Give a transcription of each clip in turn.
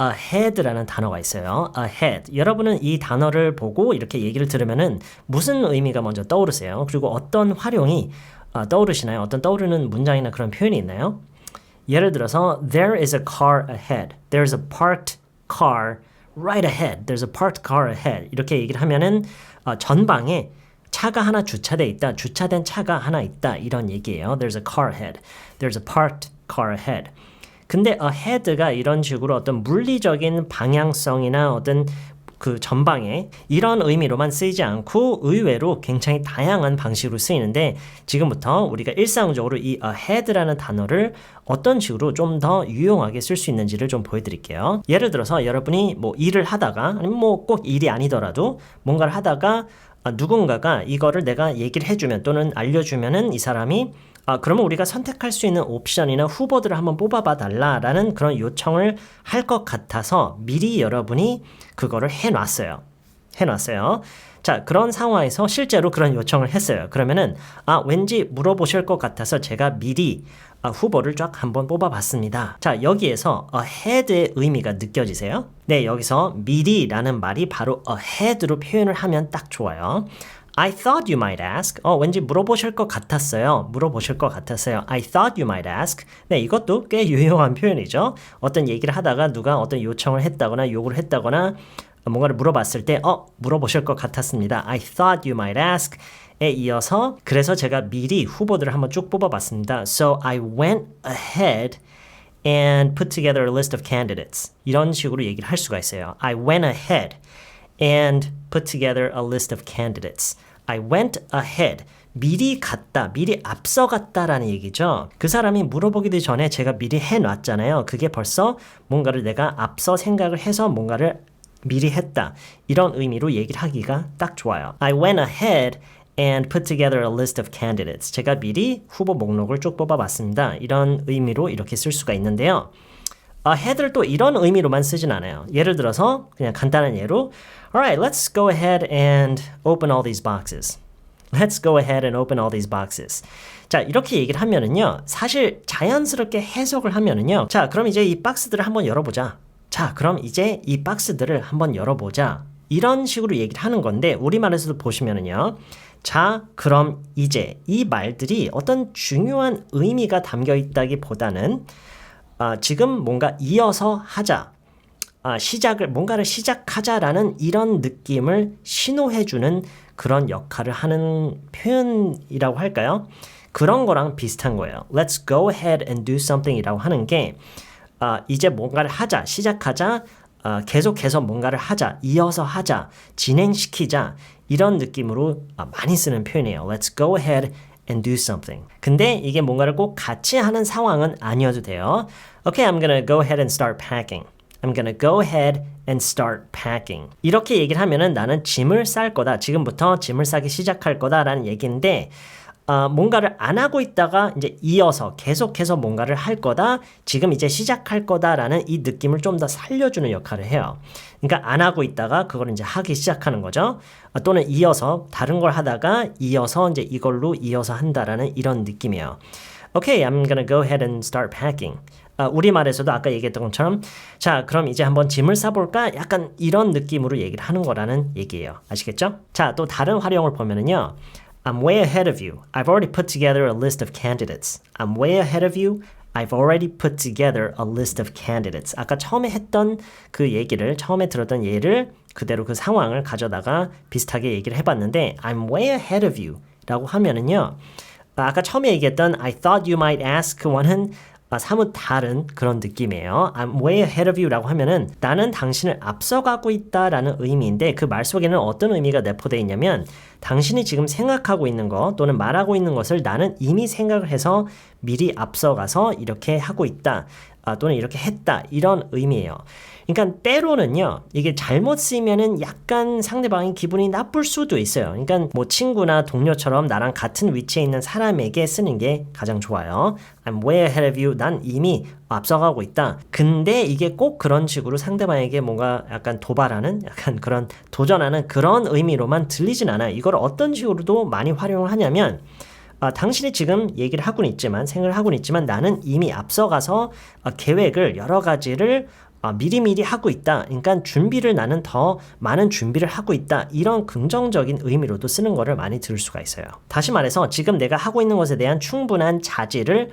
ahead라는 단어가 있어요. ahead. 여러분은 이 단어를 보고 이렇게 얘기를 들으면은 무슨 의미가 먼저 떠오르세요? 그리고 어떤 활용이 떠오르시나요? 어떤 떠오르는 문장이나 그런 표현이 있나요? 예를 들어서 There is a car ahead. There's a parked car right ahead. There's a parked car ahead. 이렇게 얘기를 하면은 전방에 차가 하나 주차돼 있다. 주차된 차가 하나 있다. 이런 얘기예요. There's a car ahead. There's a parked car ahead. 근데 ahead가 이런 식으로 어떤 물리적인 방향성이나 어떤 그 전방에 이런 의미로만 쓰이지 않고 의외로 굉장히 다양한 방식으로 쓰이는데 지금부터 우리가 일상적으로 이 ahead라는 단어를 어떤 식으로 좀 더 유용하게 쓸 수 있는지를 좀 보여드릴게요. 예를 들어서 여러분이 뭐 일을 하다가 아니면 뭐 꼭 일이 아니더라도 뭔가를 하다가 누군가가 이거를 내가 얘기를 해주면 또는 알려주면은 이 사람이 그러면 우리가 선택할 수 있는 옵션이나 후보들을 한번 뽑아봐 달라라는 그런 요청을 할 것 같아서 미리 여러분이 그거를 해놨어요. 자, 그런 상황에서 실제로 그런 요청을 했어요. 그러면은 왠지 물어보실 것 같아서 제가 미리 후보를 쫙 한번 뽑아봤습니다. 자, 여기에서 ahead의 의미가 느껴지세요? 네, 여기서 미리라는 말이 바로 ahead로 표현을 하면 딱 좋아요. I thought you might ask. 왠지 물어보실 것 같았어요. I thought you might ask. 네, 이것도 꽤 유용한 표현이죠. 어떤 얘기를 하다가 누가 어떤 요청을 했다거나 요구를 했다거나 뭔가를 물어봤을 때 물어보실 것 같았습니다. I thought you might ask. 에 이어서 그래서 제가 미리 후보들을 한번 쭉 뽑아봤습니다. So I went ahead and put together a list of candidates. 이런 식으로 얘기를 할 수가 있어요. I went ahead and put together a list of candidates. I went ahead. 미리 갔다, 미리 앞서갔다라는 얘기죠. 그 사람이 물어보기도 전에 제가 미리 해놨잖아요. 그게 벌써 뭔가를 내가 앞서 생각을 해서 뭔가를 미리 했다. 이런 의미로 얘기를 하기가 딱 좋아요. I went ahead and put together a list of candidates. 제가 미리 후보 목록을 쭉 뽑아봤습니다. 이런 의미로 이렇게 쓸 수가 있는데요. ahead를 또 이런 의미로만 쓰진 않아요. 예를 들어서 그냥 간단한 예로 Alright, let's go ahead and open all these boxes. Let's go ahead and open all these boxes. 자, 이렇게 얘기를 하면은요. 사실 자연스럽게 해석을 하면은요. 자, 그럼 이제 이 박스들을 한번 열어보자. 자, 그럼 이제 이 박스들을 한번 열어보자. 이런 식으로 얘기를 하는 건데 우리말에서도 보시면은요. 자, 그럼 이제 이 말들이 어떤 중요한 의미가 담겨 있다기보다는 지금 뭔가 이어서 하자. 뭔가를 시작하자라는 이런 느낌을 신호해주는 그런 역할을 하는 표현이라고 할까요? 그런 거랑 비슷한 거예요. Let's go ahead and do something 이라고 하는 게 이제 뭔가를 하자, 시작하자, 계속해서 뭔가를 하자, 이어서 하자, 진행시키자 이런 느낌으로 많이 쓰는 표현이에요. Let's go ahead and do something. 근데 이게 뭔가를 꼭 같이 하는 상황은 아니어도 돼요. Okay, I'm gonna go ahead and start packing. I'm gonna go ahead and start packing. 이렇게 얘기를 하면은 나는 짐을 쌀 거다. 지금부터 짐을 싸기 시작할 거다라는 얘기인데 뭔가를 안 하고 있다가 이제 이어서 계속해서 뭔가를 할 거다. 지금 이제 시작할 거다라는 이 느낌을 좀 더 살려주는 역할을 해요. 그러니까 안 하고 있다가 그걸 이제 하기 시작하는 거죠. 또는 이어서 다른 걸 하다가 이어서 이제 이걸로 이어서 한다라는 이런 느낌이에요. Okay, I'm gonna go ahead and start packing. 우리말에서도 아까 얘기했던 것처럼 자, 그럼 이제 한번 짐을 싸볼까? 약간 이런 느낌으로 얘기를 하는 거라는 얘기예요. 아시겠죠? 자, 또 다른 활용을 보면은요. I'm way ahead of you. I've already put together a list of candidates. I'm way ahead of you. I've already put together a list of candidates. 아까 처음에 했던 그 얘기를, 처음에 들었던 예를 그대로 그 상황을 가져다가 비슷하게 얘기를 해봤는데 I'm way ahead of you 라고 하면은요. 아까 처음에 얘기했던 I thought you might ask 와는 사뭇 다른 그런 느낌이에요. I'm way ahead of you 라고 하면은 나는 당신을 앞서가고 있다라는 의미인데 그 말 속에는 어떤 의미가 내포되어 있냐면 당신이 지금 생각하고 있는 것 또는 말하고 있는 것을 나는 이미 생각을 해서 미리 앞서가서 이렇게 하고 있다. 또는 이렇게 했다. 이런 의미예요. 그러니까 때로는요. 이게 잘못 쓰이면은 약간 상대방이 기분이 나쁠 수도 있어요. 그러니까 뭐 친구나 동료처럼 나랑 같은 위치에 있는 사람에게 쓰는 게 가장 좋아요. I'm way ahead of you. 난 이미 앞서가고 있다. 근데 이게 꼭 그런 식으로 상대방에게 뭔가 약간 도발하는 약간 그런 도전하는 그런 의미로만 들리진 않아요. 이걸 어떤 식으로도 많이 활용을 하냐면 당신이 지금 얘기를 하고는 있지만 생각을 하고는 있지만 나는 이미 앞서가서 계획을 여러 가지를 미리미리 하고 있다. 그러니까 준비를 나는 더 많은 준비를 하고 있다. 이런 긍정적인 의미로도 쓰는 거를 많이 들을 수가 있어요. 다시 말해서 지금 내가 하고 있는 것에 대한 충분한 자질을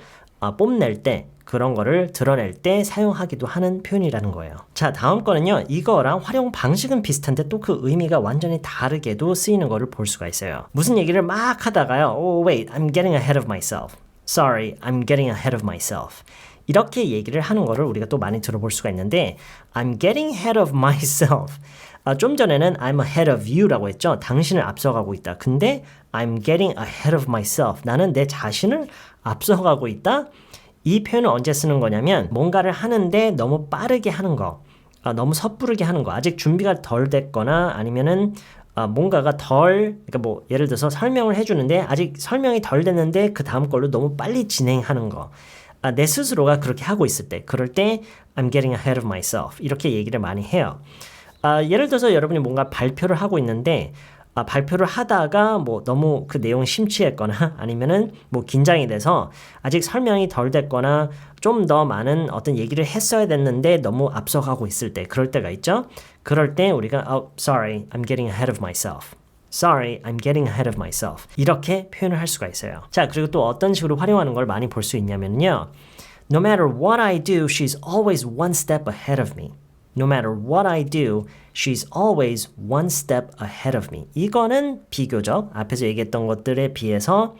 뽐낼 때 그런 거를 드러낼 때 사용하기도 하는 표현이라는 거예요. 자, 다음 거는요. 이거랑 활용 방식은 비슷한데 또 그 의미가 완전히 다르게도 쓰이는 거를 볼 수가 있어요. 무슨 얘기를 막 하다가요. Oh, wait, I'm getting ahead of myself. Sorry, I'm getting ahead of myself. 이렇게 얘기를 하는 거를 우리가 또 많이 들어볼 수가 있는데 I'm getting ahead of myself. 좀 전에는 I'm ahead of you라고 했죠. 당신을 앞서가고 있다. 근데 I'm getting ahead of myself. 나는 내 자신을 앞서가고 있다. 이 표현을 언제 쓰는 거냐면 뭔가를 하는데 너무 빠르게 하는 거, 너무 섣부르게 하는 거, 아직 준비가 덜 됐거나 아니면은 뭔가가 그러니까 뭐 예를 들어서 설명을 해주는데 아직 설명이 덜 됐는데 그 다음 걸로 너무 빨리 진행하는 거. 내 스스로가 그렇게 하고 있을 때, 그럴 때 I'm getting ahead of myself 이렇게 얘기를 많이 해요. 예를 들어서 여러분이 뭔가 발표를 하고 있는데 발표를 하다가 뭐 너무 그 내용이 심취했거나 아니면은 뭐 긴장이 돼서 아직 설명이 덜 됐거나 좀 더 많은 어떤 얘기를 했어야 됐는데 너무 앞서가고 있을 때 그럴 때가 있죠. 그럴 때 우리가 sorry, I'm getting ahead of myself. Sorry, I'm getting ahead of myself. 이렇게 표현을 할 수가 있어요. 자, 그리고 또 어떤 식으로 활용하는 걸 많이 볼 수 있냐면요. No matter what I do, she's always one step ahead of me. No matter what I do, she's always one step ahead of me. 이거는 비교적 앞에서 얘기했던 것들에 비해서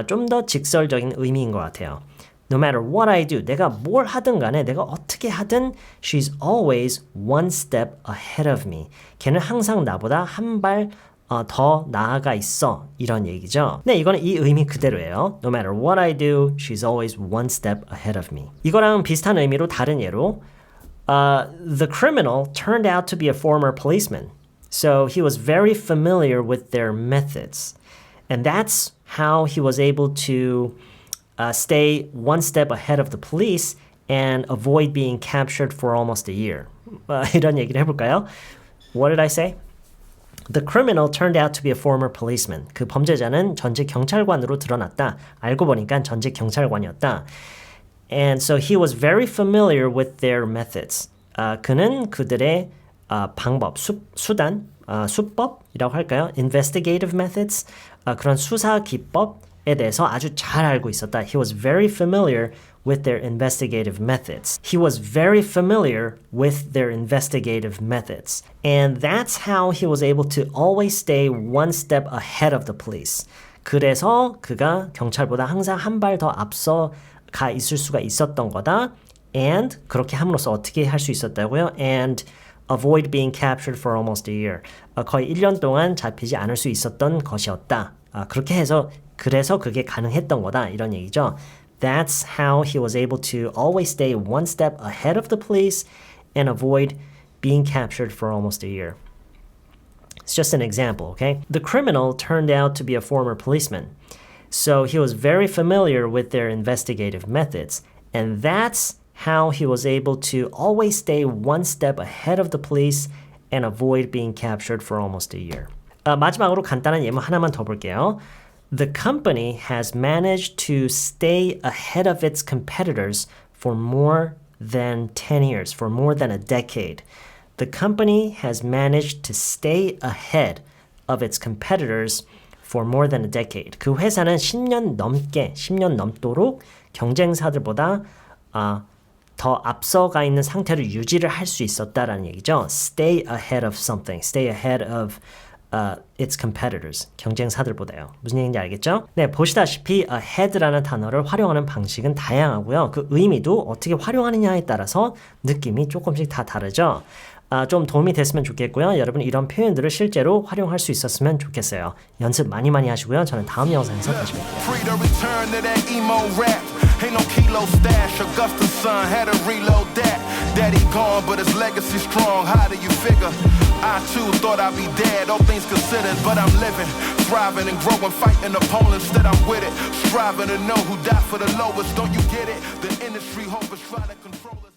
좀 더 직설적인 의미인 것 같아요. No matter what I do, 내가 뭘 하든 간에 내가 어떻게 하든 she's always one step ahead of me. 걔는 항상 나보다 한 발 더 나아가 있어. 이런 얘기죠. 네, 이거는 이 의미 그대로예요. No matter what I do, she's always one step ahead of me. 이거랑 비슷한 의미로 다른 예로 The criminal turned out to be a former policeman. So he was very familiar with their methods. And that's how he was able to stay one step ahead of the police and avoid being captured for almost a year. 이런 얘기를 해볼까요? What did I say? The criminal turned out to be a former policeman. 그 범죄자는 전직 경찰관으로 드러났다. 알고 보니까 전직 경찰관이었다. And so he was very familiar with their methods. 그는 그들의 방법, 수단, 수법이라고 할까요? Investigative methods, 그런 수사 기법에 대해서 아주 잘 알고 있었다. He was very familiar with their investigative methods. He was very familiar with their investigative methods. And that's how he was able to always stay one step ahead of the police. 그래서 그가 경찰보다 항상 한 발 더 앞서 가 있을 수가 있었던 거다. And 그렇게 함으로써 어떻게 할 수 있었다고요? And avoid being captured for almost a year. 거의 1년 동안 잡히지 않을 수 있었던 것이었다. 그렇게 해서 그래서 그게 가능했던 거다. 이런 얘기죠. That's how he was able to always stay one step ahead of the police and avoid being captured for almost a year. It's just an example, okay? The criminal turned out to be a former policeman. So he was very familiar with their investigative methods. And that's how he was able to always stay one step ahead of the police and avoid being captured for almost a year. 마지막으로 간단한 예문 하나만 더 볼게요. The company has managed to stay ahead of its competitors for more than 10 years, for more than a decade. The company has managed to stay ahead of its competitors for more than a decade. 그 회사는 10년 넘도록 경쟁사들보다 더 앞서가 있는 상태를 유지를 할 수 있었다라는 얘기죠. Stay ahead of something. Stay ahead of its competitors. 경쟁사들보다요. 무슨 얘기인지 알겠죠? 네, 보시다시피 ahead라는 단어를 활용하는 방식은 다양하고요. 그 의미도 어떻게 활용하느냐에 따라서 느낌이 조금씩 다 다르죠. 좀 도움이 됐으면 좋겠고요. 여러분 이런 표현들을 실제로 활용할 수 있었으면 좋겠어요. 연습 많이 하시고요. 저는 다음 영상에서 다시 뵐게요. Ain't no kilo stash, Augusta's son had to reload that. Daddy gone, but his legacy strong. How do you figure? I too thought I'd be dead, all things considered, but I'm living, thriving and growing, fighting opponents that I'm with it. Striving to know who died for the lowest, don't you get it? The industry hope is trying to control us.